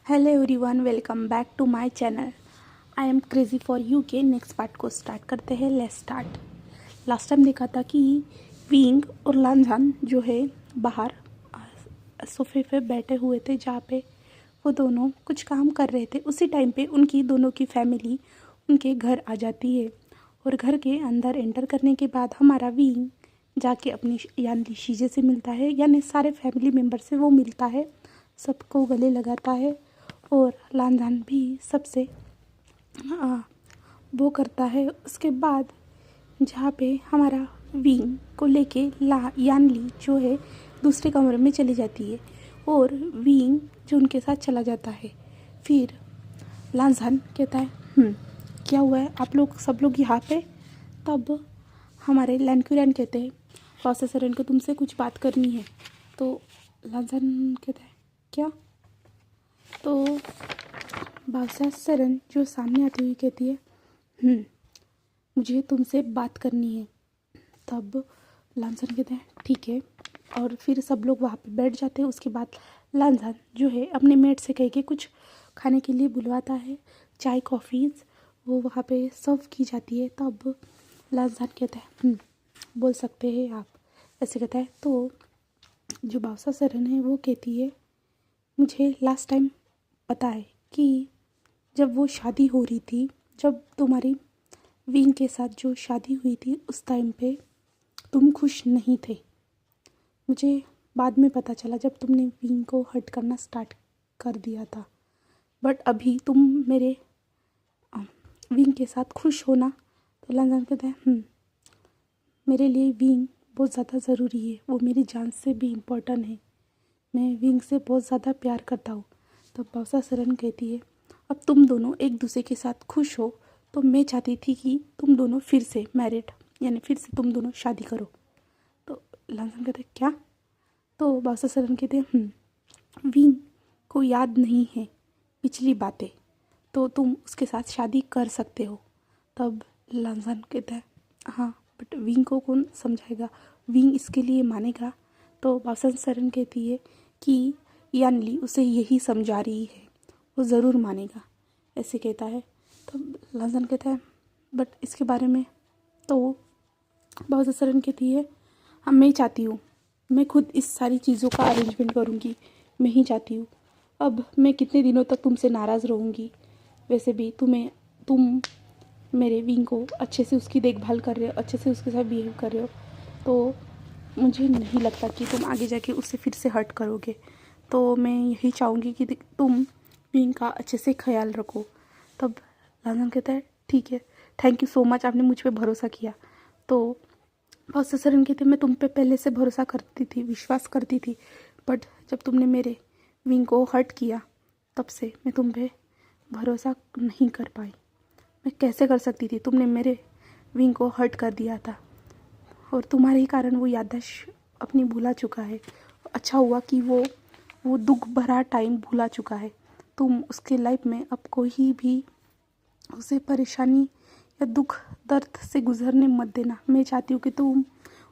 Hello everyone, welcome back to my channel. I am crazy for you के next part को start करते हैं। Let's start. Last time देखा था कि विंग और लांझान जो है बाहर सोफे पे बैठे हुए थे, जहाँ पे वो दोनों कुछ काम कर रहे थे। उसी टाइम पे उनकी दोनों की फैमिली उनके घर आ जाती है और घर के अंदर एंटर करने के बाद हमारा विंग जाके अपनी यानी शीजे से मिलता है, यानी सारे फैमिली मेम्बर से वो मिलता है, सबको गले लगाता है और लांझान भी सबसे वो करता है। उसके बाद जहाँ पे हमारा विंग को लेके यानली जो है दूसरे कमरे में चली जाती है और विंग जो उनके साथ चला जाता है। फिर लांझान कहता है क्या हुआ है, आप लोग सब लोग यहाँ पे। तब हमारे लैनक्यूरैन कहते हैं प्रोसेसर को तुमसे कुछ बात करनी है। तो लांझान कहता है क्या। तो बादशाह सरन जो सामने आती हुई कहती है मुझे तुमसे बात करनी है। तब लांझान कहते हैं ठीक है, और फिर सब लोग वहाँ पे बैठ जाते हैं। उसके बाद लांझान जो है अपने मेट से कह के कुछ खाने के लिए बुलवाता है। चाय कॉफ़ीज़ वो वहाँ पे सर्व की जाती है। तब लांझान कहता है बोल सकते हैं आप, ऐसे कहता है। तो जो बादशाह सरन है वो कहती है मुझे लास्ट टाइम पता है कि जब वो शादी हो रही थी, जब तुम्हारी विंग के साथ जो शादी हुई थी, उस टाइम पे तुम खुश नहीं थे। मुझे बाद में पता चला जब तुमने विंग को हर्ट करना स्टार्ट कर दिया था, बट अभी तुम मेरे विंग के साथ खुश हो ना। तो लांझान कहता है मेरे लिए विंग बहुत ज़्यादा ज़रूरी है, वो मेरी जान से भी इम्पोर्टेंट है, मैं विंग से बहुत ज़्यादा प्यार करता हूँ। तब बादशाह सरन कहती है अब तुम दोनों एक दूसरे के साथ खुश हो, तो मैं चाहती थी कि तुम दोनों फिर से मैरिड यानी फिर से तुम दोनों शादी करो। तो लांझान कहते हैं क्या। तो बादशाह सरन कहते हैं विंग को याद नहीं है पिछली बातें, तो तुम उसके साथ शादी कर सकते हो। तब लांझान कहता है हाँ, बट विंग को कौन समझाएगा, विंग इसके लिए मानेगा। तो बादशाह सरन कहती है कि यानली उसे यही समझा रही है, वो ज़रूर मानेगा, ऐसे कहता है। तब लांझान कहता है बट इसके बारे में। तो बादशाह सरन कहती है हाँ, मैं चाहती हूँ, मैं खुद इस सारी चीज़ों का अरेंजमेंट करूँगी, मैं ही चाहती हूँ। अब मैं कितने दिनों तक तुमसे नाराज़ रहूँगी, वैसे भी तुम मेरे विंग को अच्छे से उसकी देखभाल कर रहे हो, अच्छे से उसके साथ बिहेव कर रहे हो, तो मुझे नहीं लगता कि तुम आगे जाके उससे फिर से हर्ट करोगे। तो मैं यही चाहूँगी कि तुम विंग का अच्छे से ख्याल रखो। तब लांझान कहता है ठीक है, थैंक यू सो मच, आपने मुझ पे भरोसा किया। तो बादशाह सरन कहते मैं तुम पे पहले से भरोसा करती थी, विश्वास करती थी, बट जब तुमने मेरे विंग को हर्ट किया तब से मैं तुम पे भरोसा नहीं कर पाई। मैं कैसे कर सकती थी, तुमने मेरे विंग को हर्ट कर दिया था और तुम्हारे ही कारण वो याददाश्त अपनी भुला चुका है। अच्छा हुआ कि वो दुख भरा टाइम भुला चुका है। तुम उसके लाइफ में अब कोई भी उसे परेशानी या दुख दर्द से गुजरने मत देना, मैं चाहती हूँ कि तुम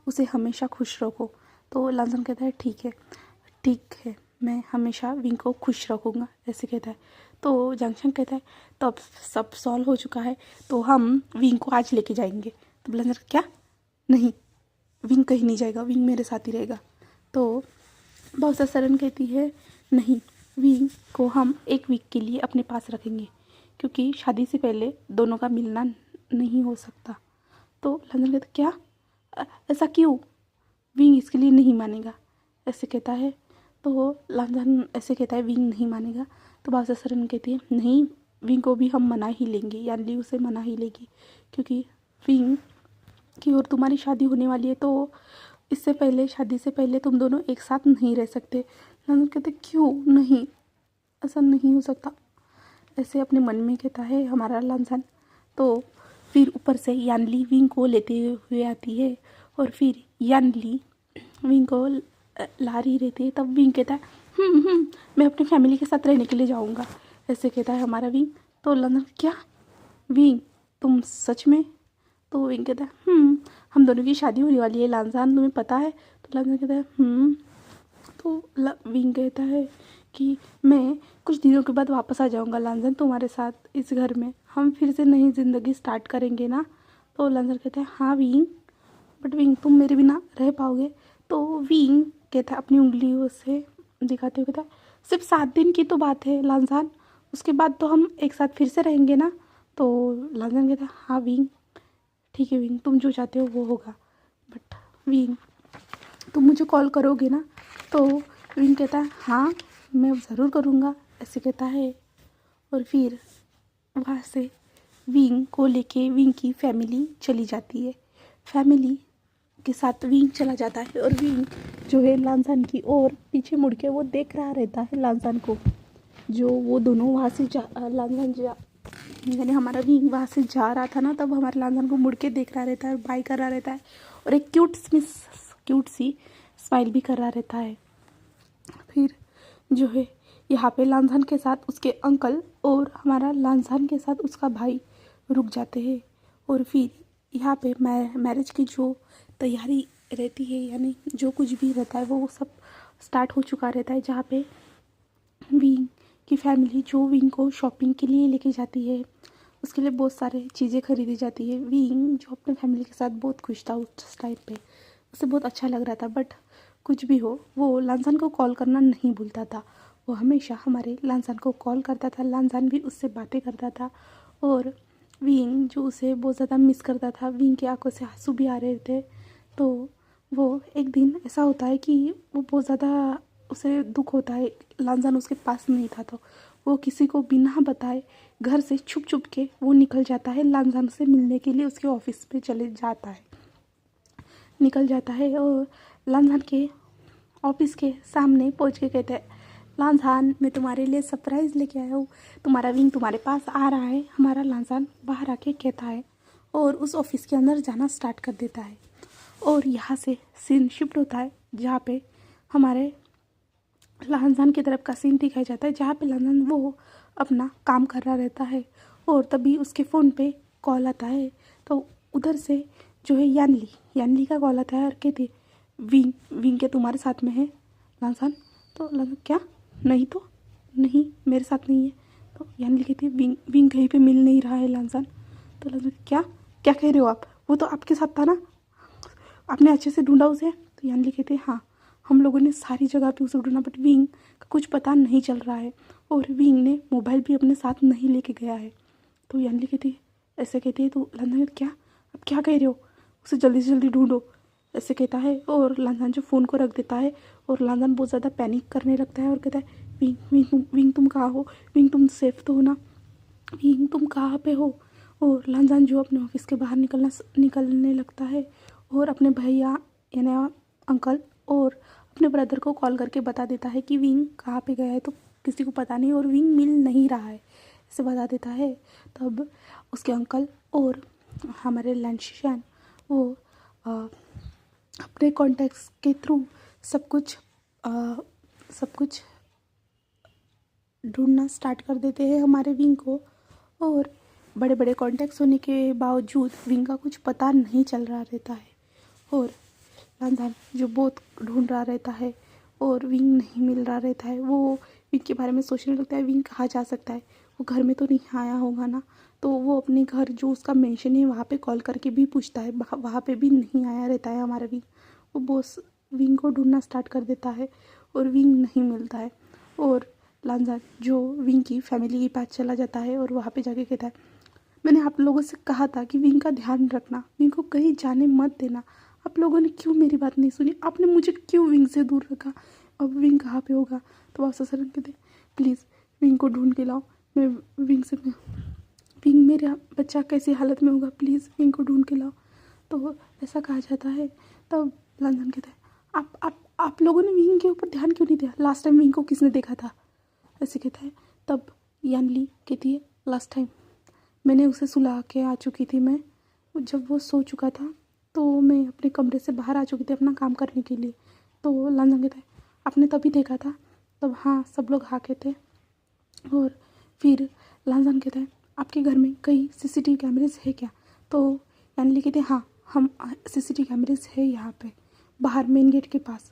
उसे हमेशा खुश रखो। तो लांझान कहता है ठीक है, मैं हमेशा विंग को खुश रखूँगा, ऐसे कहता है। तो जंक्शन कहता है तो अब सब सॉल्व हो चुका है, तो हम विंग को आज लेके जाएंगे। तो लांझान क्या, नहीं, विंग कहीं नहीं जाएगा, विंग मेरे साथ ही रहेगा। तो बादशाह सरन कहती है नहीं, विंग को हम एक वीक के लिए अपने पास रखेंगे, क्योंकि शादी से पहले दोनों का मिलना नहीं हो सकता। तो लांझान कहता क्या, ऐसा क्यों, विंग इसके लिए नहीं मानेगा, ऐसे कहता है। तो लांझान ऐसे कहता है विंग नहीं मानेगा। तो बादशाह सरन कहती है नहीं, विंग को भी हम मना ही लेंगे, यानी उसे मना ही लेगी, क्योंकि विंग की और तुम्हारी शादी होने वाली है, तो इससे पहले, शादी से पहले तुम दोनों एक साथ नहीं रह सकते। लांझान कहते क्यों नहीं, ऐसा नहीं हो सकता, ऐसे अपने मन में कहता है हमारा लांझान। तो फिर ऊपर से यानली विंग को लेते हुए आती है और फिर यानली विंग को ला रही रहती है। तब विंग कहता है मैं अपनी फैमिली के साथ रहने के लिए जाऊँगा, ऐसे कहता है हमारा विंग। तो लांझान क्या, विंग तुम सच में। तो विंग कहता है हम दोनों की शादी होने वाली है लांझान, तुम्हें पता है। तो लांझान कहता है तो विंग कहता है कि मैं कुछ दिनों के बाद वापस आ जाऊँगा लांजन तुम्हारे साथ इस घर में, हम फिर से नई ज़िंदगी स्टार्ट करेंगे ना। तो लांजन कहते हैं हाँ विंग, बट विंग तुम मेरे बिना रह पाओगे? तो विंग कहता है अपनी उंगलियों से दिखाते हुए कहता है सिर्फ 7 दिन की तो बात है लांजान, उसके बाद तो हम एक साथ फिर से रहेंगे ना। तो लांजान कहता है हाँ विंग ठीक है विंग, तुम जो चाहते हो वो होगा, बट विंग तुम मुझे कॉल करोगे ना? तो विंग कहता है हाँ मैं ज़रूर करूँगा, ऐसे कहता है। और फिर वहाँ से विंग को लेके विंग की फैमिली चली जाती है। फैमिली के साथ विंग चला जाता है और विंग जो है लांजान की ओर पीछे मुड़ के वो देख रहा रहता है लांजान को। जो वो दोनों वहाँ से लांजान यानी हमारा विंग वहाँ से जा रहा था ना, तब हमारे लांजान को मुड़ के देख रहा रहता है, बाय कर रहा रहता है और एक क्यूट सी स्माइल भी कर रहा रहता है। फिर जो है यहाँ पे लांजान के साथ उसके अंकल और हमारा लांजान के साथ उसका भाई रुक जाते हैं। और फिर यहाँ पे मैरिज की जो तैयारी रहती है, यानी जो कुछ भी रहता है वो सब स्टार्ट हो चुका रहता है। जहाँ पे विंग की फैमिली जो विंग को शॉपिंग के लिए लेके जाती है, उसके लिए बहुत सारे चीज़ें खरीदी जाती है। विंग जो अपने फैमिली के साथ बहुत खुश था उस टाइम पे, उसे बहुत अच्छा लग रहा था। बट कुछ भी हो वो लांजान को कॉल करना नहीं भूलता था, वो हमेशा हमारे लांजान को कॉल करता था, लांजान भी उससे बातें करता था। और विंग जो उसे बहुत ज़्यादा मिस करता था, विंग की आंखों से आंसू भी आ रहे थे। तो वो एक दिन ऐसा होता है कि वो बहुत ज़्यादा उसे दुख होता है, लांजान उसके पास नहीं था। तो वो किसी को बिना बताए घर से छुप छुप के वो निकल जाता है लांजान से मिलने के लिए, उसके ऑफिस पे निकल जाता है। और लांजान के ऑफिस के सामने पहुंच के कहते हैं लांजान मैं तुम्हारे लिए सरप्राइज़ लेके आया हूँ, तुम्हारा विंग तुम्हारे पास आ रहा है। हमारा लांजान बाहर आके कहता है और उस ऑफिस के अंदर जाना स्टार्ट कर देता है। और यहाँ से सीन शिफ्ट होता है जहाँ पे हमारे लांजान की तरफ का सीन दिखाया जाता है, जहाँ पे लांजान वो अपना काम कर रहा रहता है। और तभी उसके फ़ोन पे कॉल आता है। तो उधर से जो है यानली का कॉल आता है और कहती है विंग के तुम्हारे साथ में है लांजान? तो लांजान क्या? नहीं तो नहीं मेरे साथ नहीं है। तो यानली कहती है विंग कहीं पे मिल नहीं रहा है लांजान। तो लांजान क्या क्या कह रहे हो आप? वो तो आपके साथ था ना, आपने अच्छे से ढूंढा उसे? तो यानली कहती है हाँ हम लोगों ने सारी जगह पे उसे ढूंढा, बट विंग का कुछ पता नहीं चल रहा है और विंग ने मोबाइल भी अपने साथ नहीं लेके गया है। तो यानली कहती है ऐसे कहती है। तो लांजान क्या अब क्या कह रहे हो? उसे जल्दी से जल्दी ढूंढो, ऐसे कहता है। और लांजान जो फ़ोन को रख देता है और लांजान बहुत ज़्यादा पैनिक करने लगता है और कहता है विंग तुम कहाँ हो? विंग तुम सेफ तो हो ना? विंग तुम कहाँ पे हो? और लांजान जो अपने ऑफिस के बाहर निकलने लगता है और अपने भैया यानी अंकल और अपने ब्रदर को कॉल करके बता देता है कि विंग कहाँ पे गया है। तो किसी को पता नहीं और विंग मिल नहीं रहा है, ऐसे बता देता है। तब उसके अंकल और हमारे लैंशियन वो अपने कॉन्टैक्ट्स के थ्रू सब कुछ ढूंढना स्टार्ट कर देते हैं हमारे विंग को। और बड़े बड़े कॉन्टैक्ट्स होने के बावजूद विंग का कुछ पता नहीं चल रहा रहता है। और लांजान जो बहुत ढूंढ रहा रहता है और विंग नहीं मिल रहा रहता है, वो विंग के बारे में सोचने लगता है विंग कहाँ जा सकता है, वो घर में तो नहीं आया होगा ना। तो वो अपने घर जो उसका मेंशन है वहाँ पे कॉल करके भी पूछता है, वहाँ पे भी नहीं आया रहता है हमारा विंग। वो बॉस विंग को ढूंढना स्टार्ट कर देता है और विंग नहीं मिलता है। और लांजान जो विंग की फैमिली के पास चला जाता है और वहाँ पे जाके कहता है मैंने आप लोगों से कहा था कि विंग का ध्यान रखना, विंग को कहीं जाने मत देना, आप लोगों ने क्यों मेरी बात नहीं सुनी? आपने मुझे क्यों विंग से दूर रखा? अब विंग कहाँ पे होगा? तो आप ससुर कहते प्लीज़ विंग को ढूंढ के लाओ, मैं विंग मेरा बच्चा कैसी हालत में होगा, प्लीज़ विंग को ढूंढ के लाओ। तो ऐसा कहा जाता है। तब लांजान कहता है आप लोगों ने विंग के ऊपर ध्यान क्यों नहीं दिया? लास्ट टाइम विंग को किसने देखा था? ऐसे कहता है। तब यानली कहती है लास्ट टाइम मैंने उसे सुला के आ चुकी थी, मैं जब वो सो चुका था तो मैं अपने कमरे से बाहर आ चुकी थी अपना काम करने के लिए। तो लांजान कहता है आपने तभी देखा था? तब हाँ सब लोग हाँ कहते। और फिर लांजान कहता है आपके घर में कई सीसीटीवी कैमरेज है क्या? तो यानली कहते हैं हाँ हम सीसीटीवी कैमरेज है यहाँ पे बाहर मेन गेट के पास।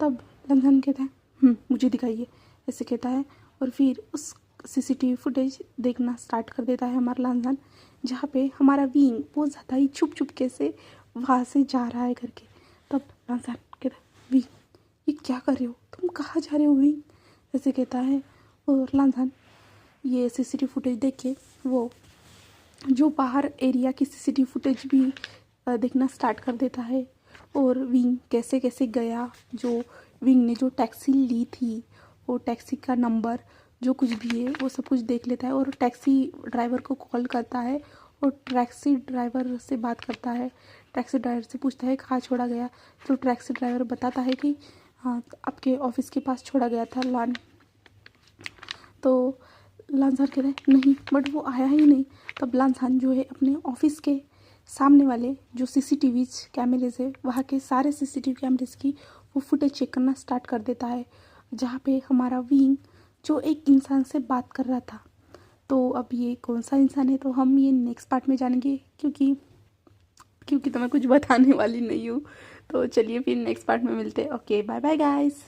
तब लांजान कहता है मुझे दिखाइए। ऐसे कहता है। और फिर उस सीसीटीवी फुटेज देखना स्टार्ट कर देता है हमारा लांजान, जहाँ पे हमारा विंग बहुत ज़्यादा ही छुप छुप के से वहाँ से जा रहा है करके। तब लांजान कहता है विंग ये क्या कर रहे हो, तुम कहाँ जा रहे हो विंग, ऐसे कहता है। और लांजान ये सीसीटीवी फुटेज देख के वो जो बाहर एरिया की सीसीटीवी फुटेज भी देखना स्टार्ट कर देता है। और विंग कैसे कैसे गया, जो विंग ने जो टैक्सी ली थी वो टैक्सी का नंबर जो कुछ भी है वो सब कुछ देख लेता है। और टैक्सी ड्राइवर को कॉल करता है और टैक्सी ड्राइवर से बात करता है। टैक्सी ड्राइवर से पूछता है कहाँ छोड़ा गया, तो टैक्सी ड्राइवर बताता है कि हाँ आपके ऑफिस के पास छोड़ा गया था लान। तो लांसान कहता है नहीं, बट वो आया ही नहीं। तब लांसान जो है अपने ऑफिस के सामने वाले जो सीसीटीवी कैमरेज है वहाँ के सारे सीसीटीवी कैमरेज की वो फुटेज चेक करना स्टार्ट कर देता है, जहाँ पे हमारा विंग जो एक इंसान से बात कर रहा था। तो अब ये कौन सा इंसान है तो हम ये नेक्स्ट पार्ट में जानेंगे, क्योंकि तो मैं कुछ बताने वाली नहीं हूँ। तो चलिए फिर नेक्स्ट पार्ट में मिलते हैं। Okay bye bye guys.